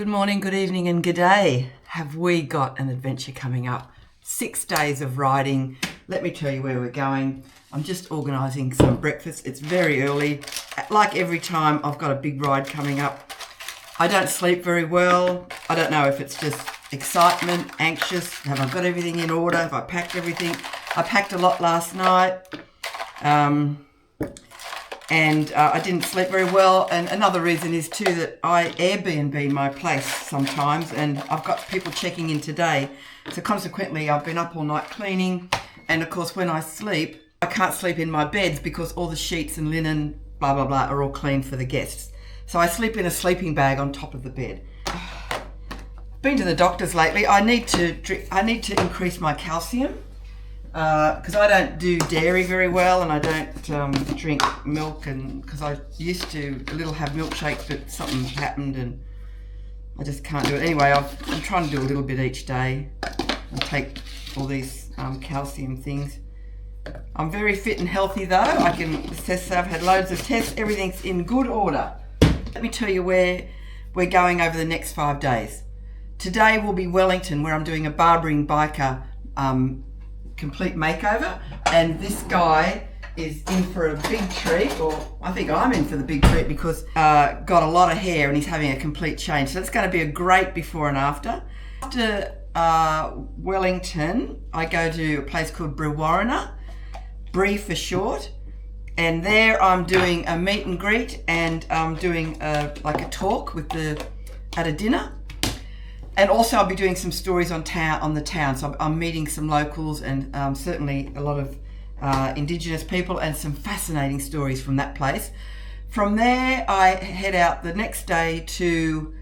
Good morning, good evening and good day. Have we got an adventure coming up? 6 days of riding. Let me tell you where we're going. I'm just organising some breakfast. It's very early. Like every time, I've got a big ride coming up. I don't sleep very well. I don't know if it's just excitement, anxious. Have I got everything in order? Have I packed everything? I packed a lot last night. And I didn't sleep very well, and another reason is too that I Airbnb my place sometimes, and I've got people checking in today, so consequently I've been up all night cleaning, and of course when I sleep, I can't sleep in my beds because all the sheets and linen, blah blah blah, are all clean for the guests. So I sleep in a sleeping bag on top of the bed. Been to the doctors lately. I need to increase my calcium. Because I don't do dairy very well, and I don't drink milk, and because I used to have milkshakes, but something happened and I just can't do it. Anyway, I'm trying to do a little bit each day and take all these calcium things. I'm very fit and healthy though. I can assess that. I've had loads of tests. Everything's in good order. Let me tell you where we're going over the next 5 days. Today will be Wellington, where I'm doing a barbering biker complete makeover, and this guy is in for a big treat, or I think I'm in for the big treat because got a lot of hair and he's having a complete change. So it's going to be a great before and after. After Wellington, I go to a place called Brewarrina, Bree for short, and there I'm doing a meet and greet, and I'm doing like a talk at a dinner. And also I'll be doing some stories on the town. So I'm meeting some locals and certainly a lot of Indigenous people, and some fascinating stories from that place. From there, I head out the next day to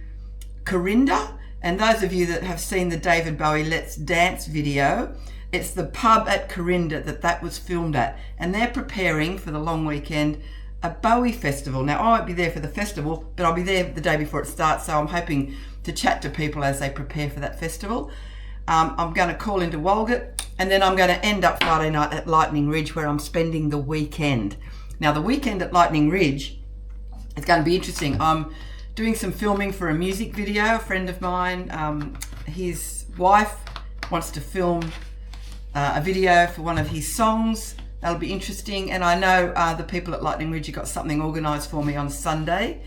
Corinda. And those of you that have seen the David Bowie Let's Dance video, it's the pub at Corinda that was filmed at. And they're preparing for the long weekend a Bowie festival. Now, I won't be there for the festival, but I'll be there the day before it starts. So I'm hoping to chat to people as they prepare for that festival. I'm going to call into Walgett, and then I'm going to end up Friday night at Lightning Ridge, where I'm spending the weekend. Now, the weekend at Lightning Ridge is going to be interesting. I'm doing some filming for a music video. A friend of mine, his wife wants to film a video for one of his songs. That'll be interesting, and I know the people at Lightning Ridge have got something organised for me on Sunday.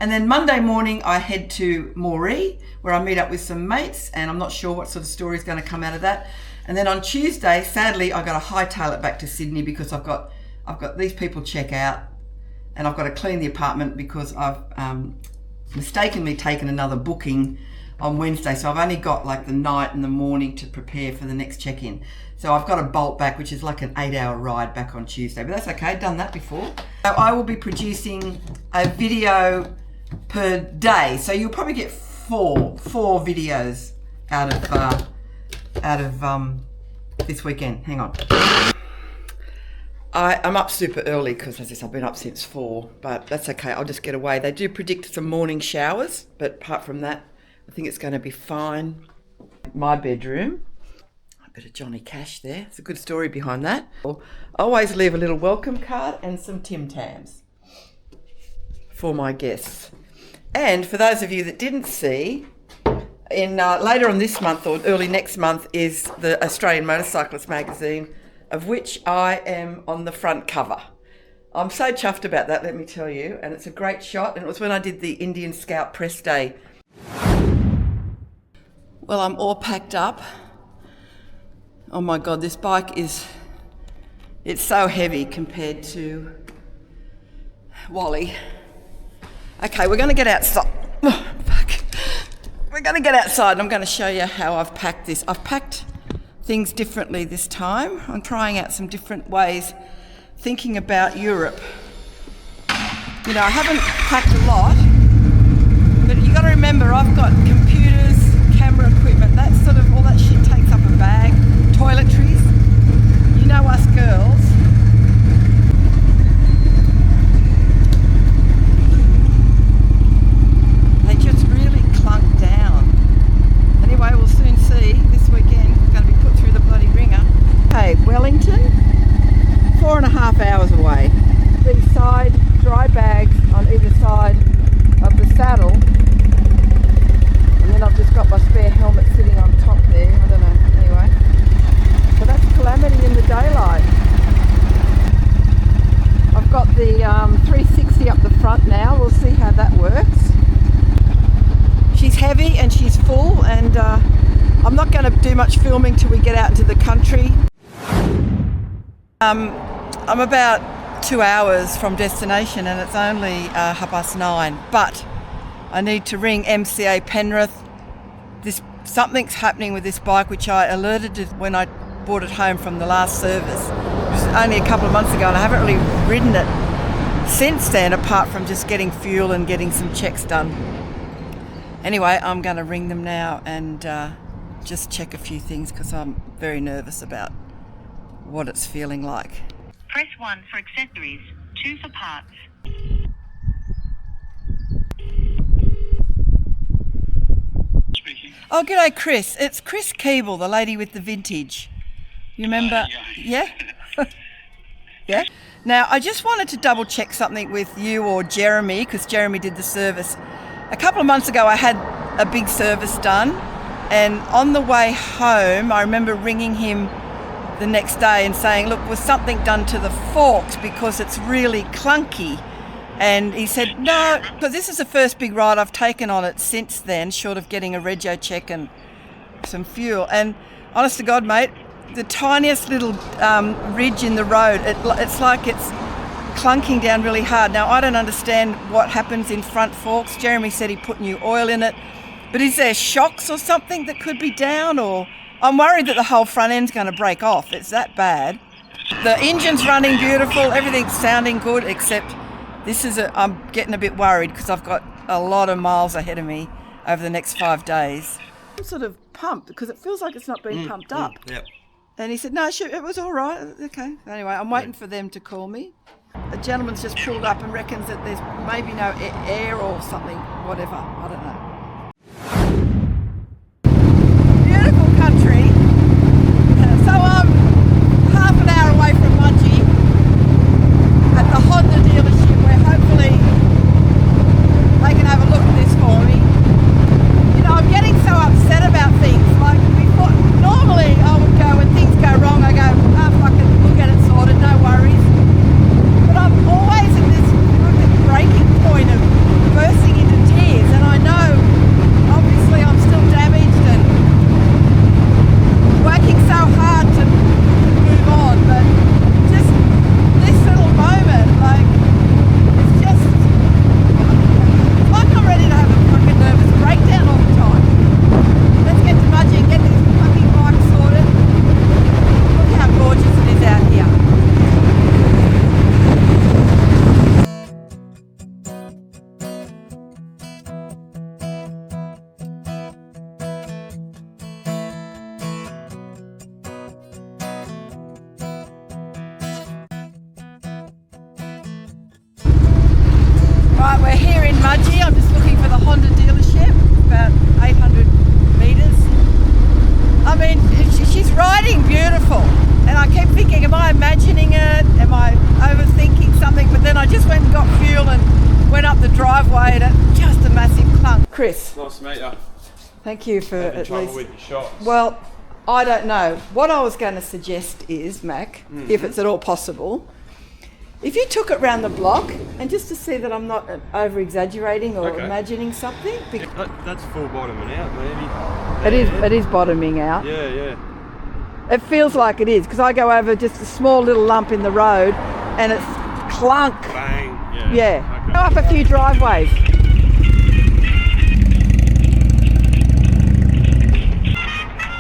And then Monday morning, I head to Moree, where I meet up with some mates, and I'm not sure what sort of story is going to come out of that. And then on Tuesday, sadly, I got to hightail it back to Sydney because I've got these people check out, and I've got to clean the apartment because I've mistakenly taken another booking on Wednesday. So I've only got like the night and the morning to prepare for the next check-in. So I've got to bolt back, which is like an 8-hour ride back on Tuesday, but that's okay, done that before. So I will be producing a video per day, so you'll probably get four videos out of this weekend. Hang on, I'm up super early because, as I said, I've been up since 4, but that's okay, I'll just get away. They do predict some morning showers, but apart from that, I think it's going to be fine. My bedroom, a bit of Johnny Cash there. It's a good story behind that. I'll always leave a little welcome card and some Tim Tams for my guests. And for those of you that didn't see, in later on this month or early next month is the Australian Motorcyclist magazine, of which I am on the front cover. I'm so chuffed about that, let me tell you, and it's a great shot, and it was when I did the Indian Scout press day. Well, I'm all packed up. Oh my God, this bike it's so heavy compared to WALLY. Okay, we're going to get outside. Oh, fuck. We're going to get outside, and I'm going to show you how I've packed this. I've packed things differently this time. I'm trying out some different ways, thinking about Europe. You know, I haven't packed a lot, but you got to remember I've got computers, camera equipment, that sort of, all that shit takes up a bag, toiletries. You know us girls. They just really clunk down. Anyway, we'll soon see. This weekend, it's going to be put through the bloody ringer. Okay, Wellington, 4.5 hours away. These side dry bags on either side of the saddle she's heavy and she's full, and I'm not going to do much filming till we get out into the country. I'm about 2 hours from destination and it's only 9:30, but I need to ring MCA Penrith. Something's happening with this bike, which I alerted to when I brought it home from the last service. It was only a couple of months ago and I haven't really ridden it since then, apart from just getting fuel and getting some checks done. Anyway, I'm going to ring them now and just check a few things because I'm very nervous about what it's feeling like. Press 1 for accessories, 2 for parts. Speaking. Oh, g'day, Chris. It's Chris Keeble, the lady with the vintage. You remember? Yeah? Yeah? Now, I just wanted to double check something with you or Jeremy, because Jeremy did the service. A couple of months ago, I had a big service done, and on the way home, I remember ringing him the next day and saying, look, was something done to the forks because it's really clunky? And he said, no, because this is the first big ride I've taken on it since then, short of getting a rego check and some fuel. And honest to God, mate, the tiniest little ridge in the road, it's like it's clunking down really hard. Now, I don't understand what happens in front forks. Jeremy said he put new oil in it, but is there shocks or something that could be down? Or I'm worried that the whole front end's going to break off. It's that bad. The engine's running beautiful, everything's sounding good, except I'm getting a bit worried because I've got a lot of miles ahead of me over the next 5 days. I'm sort of pumped because it feels like it's not being pumped up. Yep. And he said, no, it was all right. Okay. Anyway, I'm waiting for them to call me. A gentleman's just pulled up and reckons that there's maybe no air or something, whatever. I don't know. Beautiful country. So I'm half an hour away from Mudgee at the Honda dealership where hopefully they can have a look at this for me. You know, I'm getting so upset about things. Like before, normally I would go when things go wrong, I go, fuck it, we'll get it sorted, no worries. But I'm always at this fucking breaking point of bursting into tears, and I know obviously I'm still damaged and working so hard to move on, but just this little moment, like, it's just like I'm ready to have a fucking nervous breakdown all the time. Let's get to Mudgee and get this fucking bike sorted. Look how gorgeous it is out here. Right, we're here in Mudgee. I'm just looking for the Honda dealership, about 800 metres. I mean, she's riding beautiful, and I keep thinking, am I imagining it? Am I overthinking something? But then I just went and got fuel and went up the driveway, and it's just a massive clunk. Chris. Nice to meet you. Thank you for Having at trouble least. with your shots. Well, I don't know. What I was going to suggest is, Mac, if it's at all possible, if you took it round the block, and just to see that I'm not over-exaggerating or imagining something. That's full bottoming out, maybe. It is bottoming out. Yeah. It feels like it is, because I go over just a small little lump in the road, and it's clunk. Bang. Yeah. Okay. Go up a few driveways.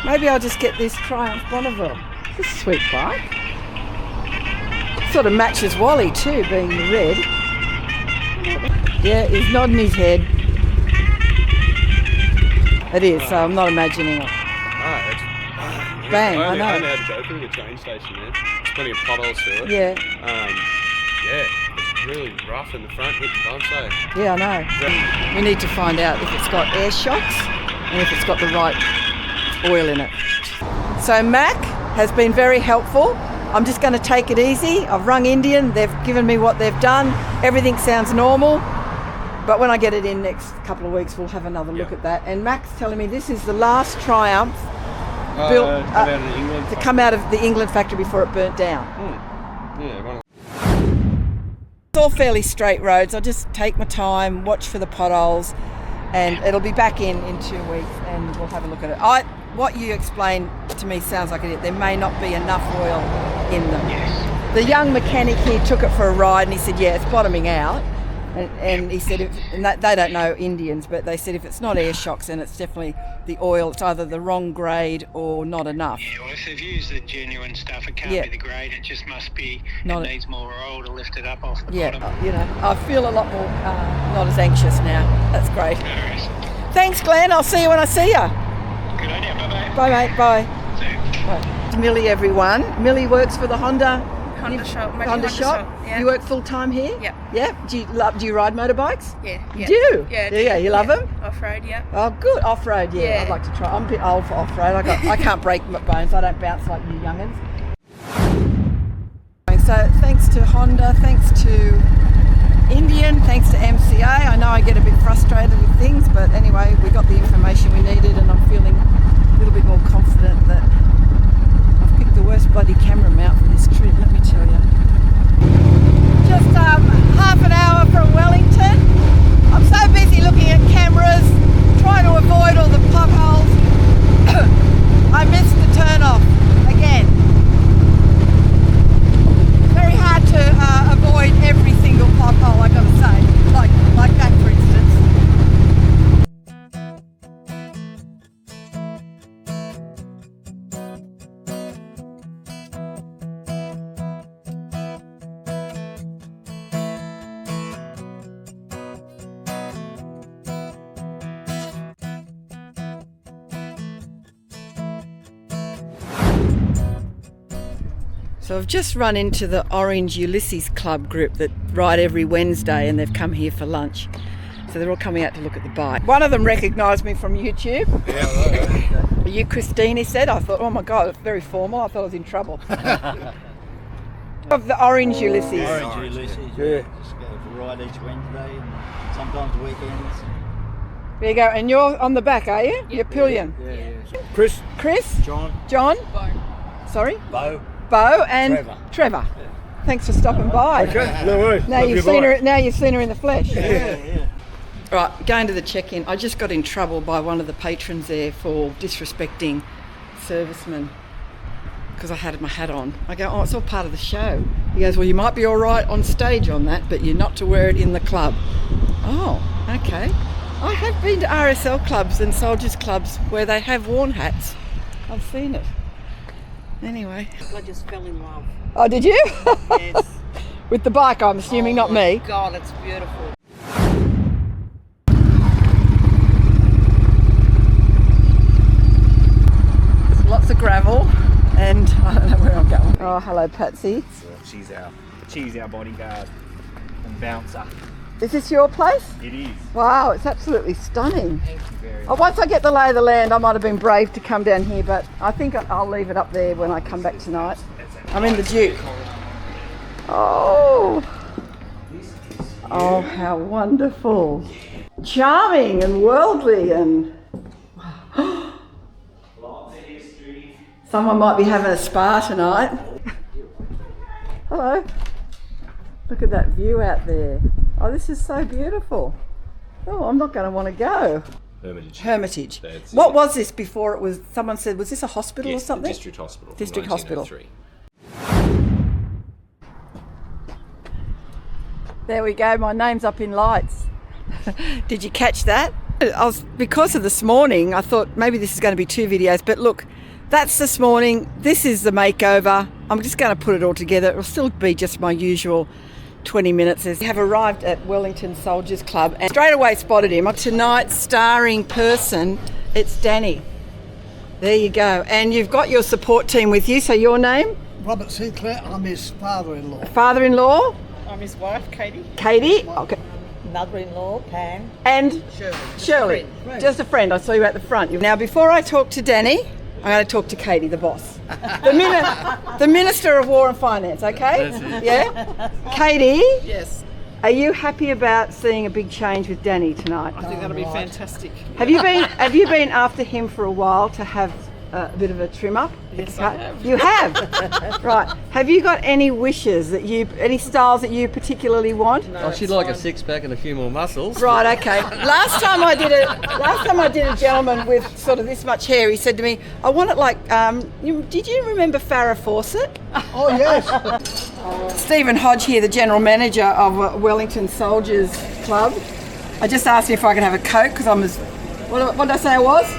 Maybe I'll just get this Triumph Bonneville. It's a sweet bike. Sort of matches Wally too, being the red. Yeah, he's nodding his head. It is, so I'm not imagining it. Bang, I know. I only had to go through the train station there. There's plenty of potholes through it. Yeah. Yeah, it's really rough in the front, hitting bumps, eh? Yeah, I know. We need to find out if it's got air shocks and if it's got the right oil in it. So Mac has been very helpful. I'm just going to take it easy. I've rung Indian, they've given me what they've done. Everything sounds normal. But when I get it in next couple of weeks, we'll have another look at that. And Mac's telling me this is the last Triumph built to come out of the England factory before it burnt down. Yeah, It's all fairly straight roads. I'll just take my time, watch for the potholes. and it'll be back in 2 weeks, and we'll have a look at it. What you explained to me sounds like it. There may not be enough oil in them. Yes. The young mechanic here took it for a ride, and he said, yeah, it's bottoming out. And he said, they don't know Indians, but they said if it's not air shocks, then it's definitely the oil. It's either the wrong grade or not enough. Yeah, well, if they've used the genuine stuff, it can't be the grade. It just must be, it needs more oil to lift it up off the bottom. You know, I feel a lot more not as anxious now. That's great. Thanks, Glenn. I'll see you when I see you. Good idea. Bye-bye. Bye, mate. Bye. See you. Bye. Millie, everyone. Millie works for the Honda shop. Honda shop. Yeah. You work full time here? Yeah. Yeah. Do you ride motorbikes? Yeah. You do? Yeah. You love them? Off-road, yeah. Oh, good. Off-road, yeah. I'd like to try. I'm a bit old for off-road. I can't break my bones. I don't bounce like you young'uns. So thanks to Honda, thanks to Indian, thanks to MCA. I know I get a bit frustrated with things, but anyway, we got the information we needed, and I'm feeling a little bit more confident that I've picked the worst bloody camera mount for this trip, let me tell you. Just half an hour from Wellington. I'm so busy looking at cameras, trying to avoid all the potholes. I missed the turn off again. Very hard to avoid every single pothole, I gotta say, like that for instance. So I've just run into the Orange Ulysses Club group that ride every Wednesday, and they've come here for lunch. So they're all coming out to look at the bike. One of them recognised me from YouTube. Yeah, right. Are you Christine, he said? I thought, oh my God, it's very formal. I thought I was in trouble. Of the Orange Ulysses. Orange Ulysses, yeah. Just go for a ride each Wednesday and sometimes weekends. There you go. And you're on the back, are you? You're pillion. Yeah. Chris. John. Bo. Sorry? Bo. And Trevor. Thanks for stopping by. Okay, no worries. Now you've seen her in the flesh. Yeah. Right, going to the check-in. I just got in trouble by one of the patrons there for disrespecting servicemen because I had my hat on. I go, oh, it's all part of the show. He goes, well, you might be all right on stage on that, but you're not to wear it in the club. Oh, okay. I have been to RSL clubs and soldiers clubs where they have worn hats. I've seen it. Anyway. I just fell in love. Oh, did you? Yes. With the bike, I'm assuming, not me. God, it's beautiful. Lots of gravel, and I don't know where I'm going. Oh, hello, Patsy. She's our bodyguard and bouncer. Is this your place? It is. Wow, it's absolutely stunning. Thank you very Oh, much. once I get the lay of the land, I might have been brave to come down here, but I think I'll leave it up there when I come back tonight. I'm in the Duke. Oh, how wonderful. Charming and worldly and... Lots of history. Someone might be having a spa tonight. Hello. Look at that view out there. Oh, this is so beautiful. Oh, I'm not going to want to go. Hermitage. What was this before it was, someone said, was this a hospital or something? District Hospital. District Hospital. 1903. There we go, my name's up in lights. Did you catch that? Because of this morning, I thought maybe this is going to be 2 videos, but look, that's this morning, this is the makeover. I'm just going to put it all together. It'll still be just my usual 20 minutes. We have arrived at Wellington Soldiers Club and straight away spotted him. Tonight's starring person, it's Danny. There you go. And you've got your support team with you, so your name? Robert Sinclair, I'm his father-in-law. Father-in-law? I'm his wife, Katie. Katie? Okay. Mother-in-law, Pam. And Shirley. Just a friend. I saw you at the front. Now, before I talk to Danny, I'm going to talk to Katie, the boss. The Minister of War and Finance, okay? That's it. Yeah? Katie? Yes. Are you happy about seeing a big change with Danny tonight? I think that'll be fantastic. Have you been after him for a while to have a bit of a trim up? Yes, I have. You have? Right. Have you got any wishes that any styles that you particularly want? No, she'd like a six-pack and a few more muscles. Right, okay. Last time I did a gentleman with sort of this much hair, he said to me, I want it like, did you remember Farrah Fawcett? Oh, yes. Stephen Hodge here, the general manager of Wellington Soldiers Club. I just asked him if I could have a Coke because I'm as, what did I say I was?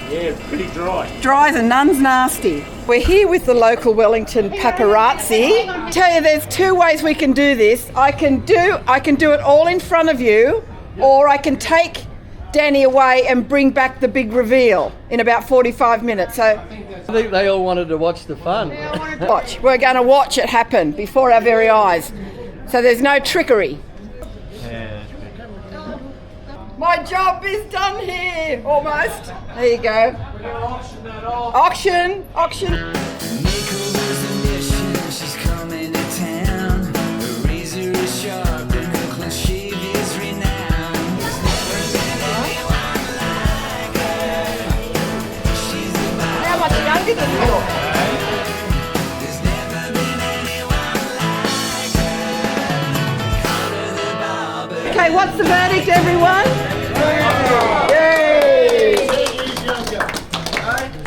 Yeah, pretty dry. Dry as a nun's nasty. We're here with the local Wellington paparazzi. Tell you, there's two ways we can do this. I can do it all in front of you, or I can take Danny away and bring back the big reveal in about 45 minutes. So I think they all wanted to watch the fun. we're going to watch it happen before our very eyes. So there's no trickery. My job is done here, almost. There you go. Auction. She's coming to town. Her razor is sharp and her close shave is renowned. There's never been anyone like her. She's about how much younger than you? There's never been anyone like her. Call her the barber. Okay, what's the verdict, everyone? Yay!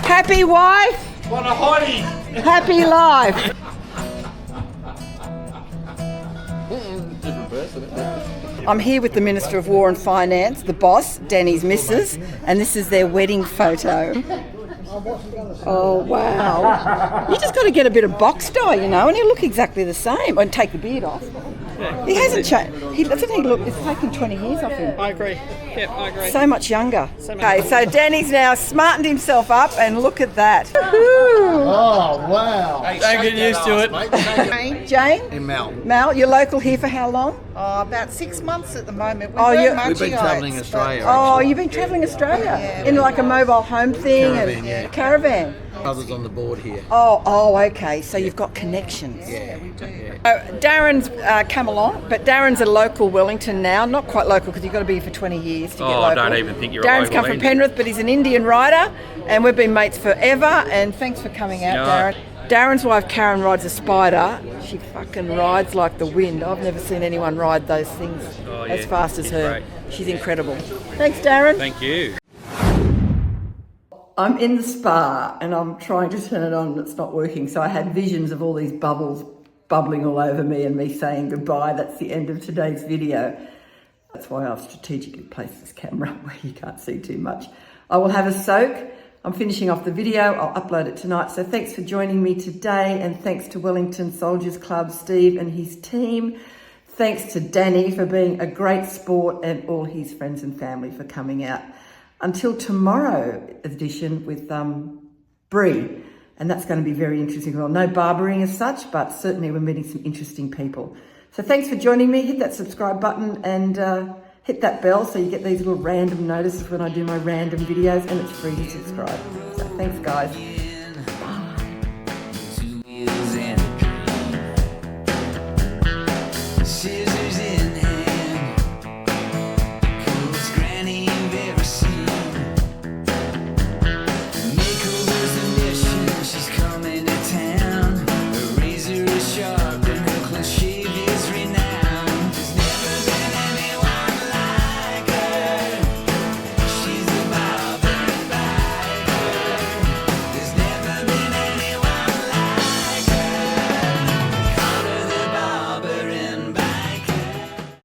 Happy wife? What a hottie! Happy life. Different person. I'm here with the Minister of War and Finance, the boss, Danny's missus, and this is their wedding photo. Oh, wow. You just got to get a bit of box dye, and he'll look exactly the same. And take the beard off. He hasn't changed. Doesn't he look? It's taken 20 years off him. I agree. Yep, I agree. So much younger. Okay, so Danny's now smartened himself up, and look at that. Oh, wow. Don't get used to it. Jane? And Mel. Mel, you're local here for how long? About 6 months at the moment. We've been travelling Australia. Oh, you've been travelling Australia in like a mobile home thing? Caravan, yeah. Caravan. Brothers on the board here. Oh, okay. So you've got connections. Yeah, we do. Darren's come along, but Darren's a local Wellington now. Not quite local because you've got to be here for 20 years to get local. I don't even think you're Darren's a local come from Penrith, but he's an Indian rider, and we've been mates forever. And thanks for coming out, Darren. Darren's wife Karen rides a Spider. She fucking rides like the wind. I've never seen anyone ride those things as fast as her. Great. She's incredible. Thanks, Darren. Thank you. I'm in the spa and I'm trying to turn it on and it's not working. So I had visions of all these bubbles bubbling all over me and me saying goodbye. That's the end of today's video. That's why I've strategically placed this camera where you can't see too much. I will have a soak. I'm finishing off the video. I'll upload it tonight. So thanks for joining me today, and thanks to Wellington Soldiers Club, Steve and his team. Thanks to Danny for being a great sport, and all his friends and family for coming out. Until tomorrow edition with Bree, and that's going to be very interesting. Well, no barbering as such, but certainly we're meeting some interesting people. So thanks for joining me. Hit that subscribe button and hit that bell so you get these little random notices when I do my random videos, and it's free to subscribe. So thanks, guys. Bye.